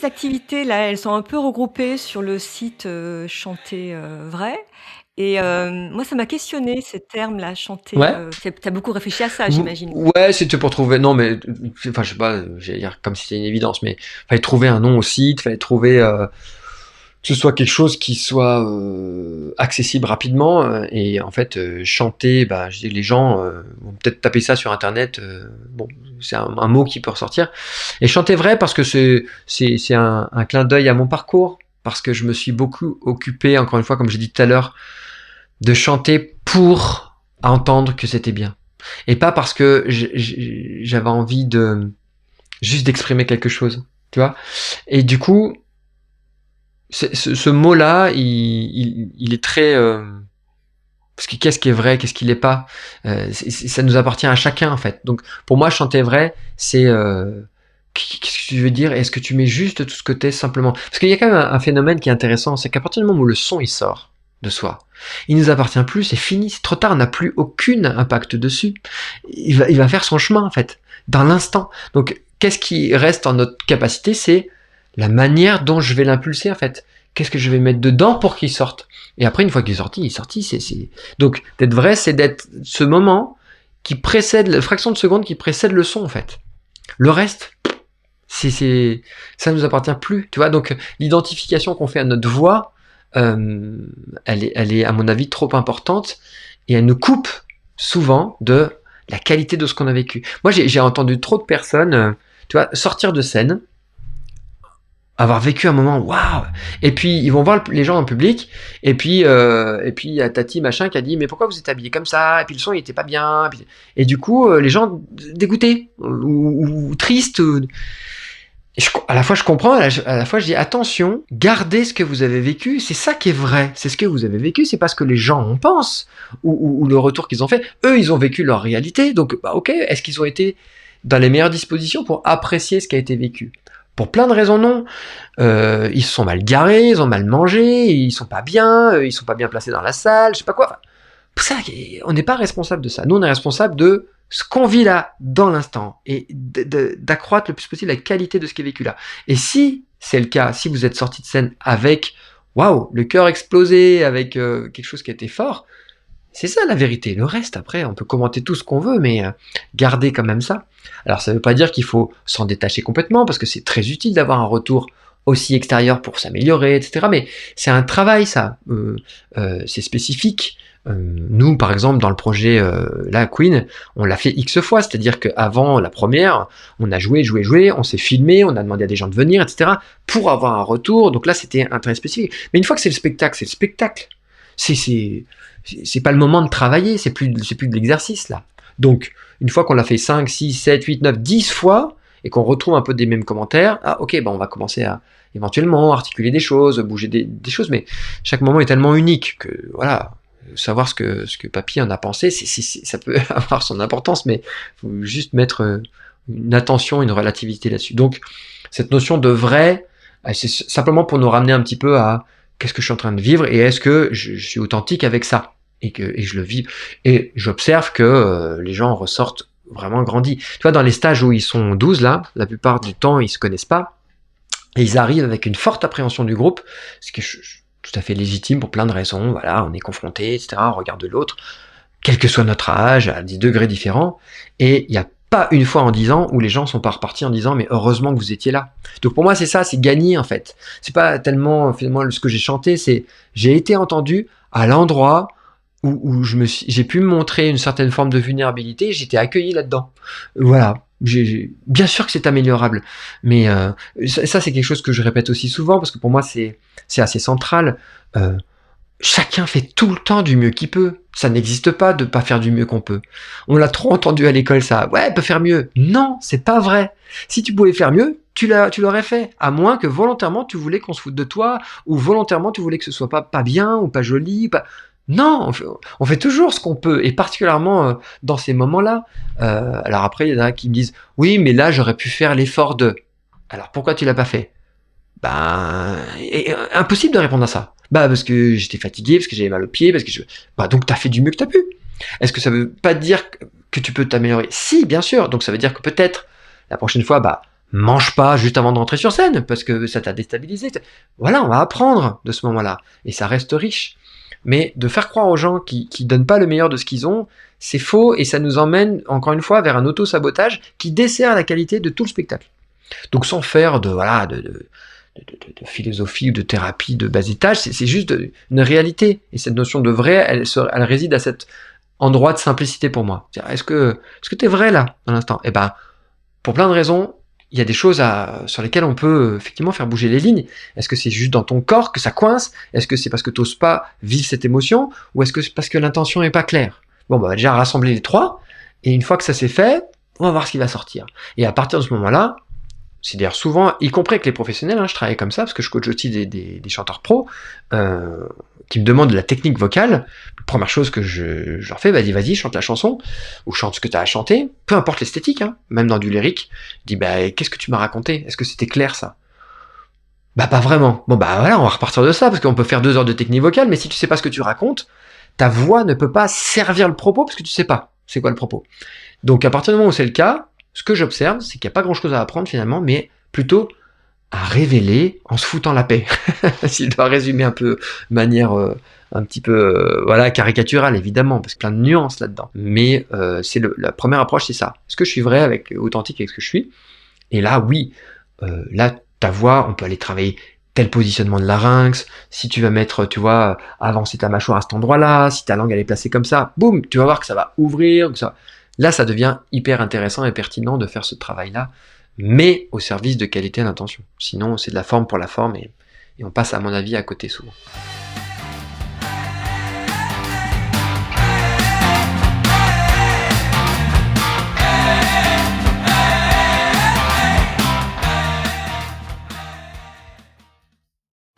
ces activités-là, elles sont un peu regroupées sur le site, Chanter, vrai et moi ça m'a questionnée ces termes-là, chanter, Ouais. tu beaucoup réfléchi à ça, j'imagine? Ouais, c'était pour trouver. Non, mais enfin, je sais pas. J'allais dire comme si c'était une évidence, mais fallait trouver un nom au site, fallait trouver que ce soit quelque chose qui soit accessible rapidement. Et en fait, chanter, bah, je dis les gens vont peut-être taper ça sur internet. Bon, c'est un mot qui peut ressortir. Et chanter vrai parce que c'est un clin d'œil à mon parcours, parce que je me suis beaucoup occupé, encore une fois, comme j'ai dit tout à l'heure, de chanter pour entendre que c'était bien. Et pas parce que j'avais envie de juste d'exprimer quelque chose, tu vois. Et du coup, ce mot-là, il est très parce que qu'est-ce qui est vrai, qu'est-ce qui l'est pas, ça nous appartient à chacun en fait. Donc pour moi, chanter vrai, c'est qu'est-ce que tu veux dire? Est-ce que tu mets juste tout ce que t'es simplement? Parce qu'il y a quand même un phénomène qui est intéressant, c'est qu'à partir du moment où le son il sort de soi, il nous appartient plus, c'est fini, c'est trop tard, on n'a plus aucun impact dessus. Il va faire son chemin en fait, dans l'instant. Donc qu'est-ce qui reste en notre capacité? C'est la manière dont je vais l'impulser en fait. Qu'est-ce que je vais mettre dedans pour qu'il sorte? Et après, une fois qu'il est sorti, il est sorti. Donc, d'être vrai, c'est d'être ce moment qui précède, la fraction de seconde qui précède le son, en fait. Le reste, ça nous appartient plus, tu vois. Donc, l'identification qu'on fait à notre voix, elle est, à mon avis, trop importante et elle nous coupe souvent de la qualité de ce qu'on a vécu. Moi, j'ai entendu trop de personnes, tu vois, sortir de scène, avoir vécu un moment waouh, et puis ils vont voir les gens en public, et puis il y a Tati machin qui a dit mais pourquoi vous êtes habillé comme ça, et puis le son il était pas bien, et du coup les gens dégoûtés ou tristes, à la fois je comprends, à la fois je dis attention, gardez ce que vous avez vécu, c'est ça qui est vrai, c'est ce que vous avez vécu, c'est pas ce que les gens en pensent ou le retour qu'ils ont fait. Eux ils ont vécu leur réalité, donc bah, ok, est-ce qu'ils ont été dans les meilleures dispositions pour apprécier ce qui a été vécu? Pour plein de raisons, non. Ils se sont mal garés, ils ont mal mangé, ils sont pas bien, ils sont pas bien placés dans la salle, je sais pas quoi. Enfin, ça, on n'est pas responsable de ça. Nous, on est responsable de ce qu'on vit là, dans l'instant, et d'accroître le plus possible la qualité de ce qui est vécu là. Et si c'est le cas, si vous êtes sorti de scène avec, waouh, le cœur explosé, avec quelque chose qui a été fort, c'est ça la vérité. Le reste, après, on peut commenter tout ce qu'on veut, mais garder quand même ça. Alors, ça ne veut pas dire qu'il faut s'en détacher complètement, parce que c'est très utile d'avoir un retour aussi extérieur pour s'améliorer, etc. Mais c'est un travail, ça. C'est spécifique. Nous, par exemple, dans le projet La Queen, on l'a fait X fois, c'est-à-dire qu'avant la première, on a joué, on s'est filmé, on a demandé à des gens de venir, etc., pour avoir un retour. Donc là, c'était un travail spécifique. Mais une fois que c'est le spectacle, c'est le spectacle. C'est pas le moment de travailler, c'est plus de l'exercice là. Donc, une fois qu'on l'a fait 5, 6, 7, 8, 9, 10 fois, et qu'on retrouve un peu des mêmes commentaires, ah ok, bah on va commencer à éventuellement articuler des choses, bouger des choses, mais chaque moment est tellement unique que voilà, savoir ce que Papy en a pensé, ça peut avoir son importance, mais il faut juste mettre une attention, une relativité là-dessus. Donc, cette notion de vrai, c'est simplement pour nous ramener un petit peu à qu'est-ce que je suis en train de vivre et est-ce que je suis authentique avec ça et je le vis et j'observe que les gens ressortent vraiment grandis. Tu vois, dans les stages où ils sont 12 là, la plupart du temps ils se connaissent pas et ils arrivent avec une forte appréhension du groupe, ce qui est tout à fait légitime pour plein de raisons. Voilà, on est confronté, etc. On regarde l'autre, quel que soit notre âge, à des degrés différents, et il y a pas une fois en 10 ans où les gens sont pas repartis en disant mais heureusement que vous étiez là. Donc pour moi c'est ça, c'est gagner en fait. C'est pas tellement finalement ce que j'ai chanté, c'est j'ai été entendu à l'endroit où j'ai pu me montrer une certaine forme de vulnérabilité, j'étais accueilli là-dedans. Voilà. Bien sûr que c'est améliorable, mais ça c'est quelque chose que je répète aussi souvent parce que pour moi c'est assez central. Euh, Chacun fait tout le temps du mieux qu'il peut. Ça n'existe pas de pas faire du mieux qu'on peut. On l'a trop entendu à l'école ça. Ouais, peut faire mieux. Non, c'est pas vrai. Si tu pouvais faire mieux, tu l'aurais fait. À moins que volontairement tu voulais qu'on se foute de toi, ou volontairement tu voulais que ce soit pas bien, ou pas joli, pas... Non, on fait toujours ce qu'on peut, et particulièrement dans ces moments-là. Alors après, il y en a qui me disent, oui, mais là j'aurais pu faire l'effort de... Alors pourquoi tu l'as pas fait? Ben, impossible de répondre à ça. Bah, parce que j'étais fatigué, parce que j'avais mal aux pieds, parce que bah, donc t'as fait du mieux que t'as pu. Est-ce que ça veut pas dire que tu peux t'améliorer? Si, bien sûr. Donc ça veut dire que peut-être, la prochaine fois, bah, mange pas juste avant de rentrer sur scène, parce que ça t'a déstabilisé. Voilà, on va apprendre de ce moment-là, et ça reste riche. Mais de faire croire aux gens qui donnent pas le meilleur de ce qu'ils ont, c'est faux, et ça nous emmène, encore une fois, vers un auto-sabotage qui dessert la qualité de tout le spectacle. Donc sans faire de philosophie ou de thérapie de bas étage, c'est juste une réalité. Et cette notion de vrai, elle réside à cet endroit de simplicité pour moi. Est-ce que t'es vrai là, dans l'instant? Eh ben, pour plein de raisons, il y a des choses sur lesquelles on peut effectivement faire bouger les lignes. Est-ce que c'est juste dans ton corps que ça coince? Est-ce que c'est parce que tu n'oses pas vivre cette émotion? Ou est-ce que c'est parce que l'intention n'est pas claire? Bon, bah, on va déjà rassembler les trois, et une fois que ça s'est fait, on va voir ce qui va sortir. Et à partir de ce moment-là, c'est d'ailleurs souvent, y compris avec les professionnels, je travaille comme ça, parce que je coach aussi des chanteurs pros, qui me demandent de la technique vocale. La première chose que je leur fais, vas-y, chante la chanson, ou chante ce que tu as à chanter, peu importe l'esthétique, même dans du lyrique. Je dis, qu'est-ce que tu m'as raconté? Est-ce que c'était clair, ça? Bah, pas vraiment. Bon, bah voilà, on va repartir de ça, parce qu'on peut faire 2 heures de technique vocale, mais si tu sais pas ce que tu racontes, ta voix ne peut pas servir le propos, parce que tu sais pas c'est quoi le propos. Donc, à partir du moment où c'est le cas, ce que j'observe, c'est qu'il n'y a pas grand-chose à apprendre finalement, mais plutôt à révéler en se foutant la paix. S'il doit résumer un peu de manière un petit peu caricaturale, évidemment, parce qu'il y a plein de nuances là-dedans. Mais la première approche, c'est ça. Est-ce que je suis vrai, authentique avec ce que je suis? Et là, oui, là, ta voix, on peut aller travailler tel positionnement de larynx, si tu vas mettre, tu vois, avancer ta mâchoire à cet endroit-là, si ta langue elle est placée comme ça, boum, tu vas voir que ça va ouvrir, que ça... Là, ça devient hyper intéressant et pertinent de faire ce travail-là, mais au service de qualité et d'intention. Sinon, c'est de la forme pour la forme, et on passe, à mon avis, à côté souvent.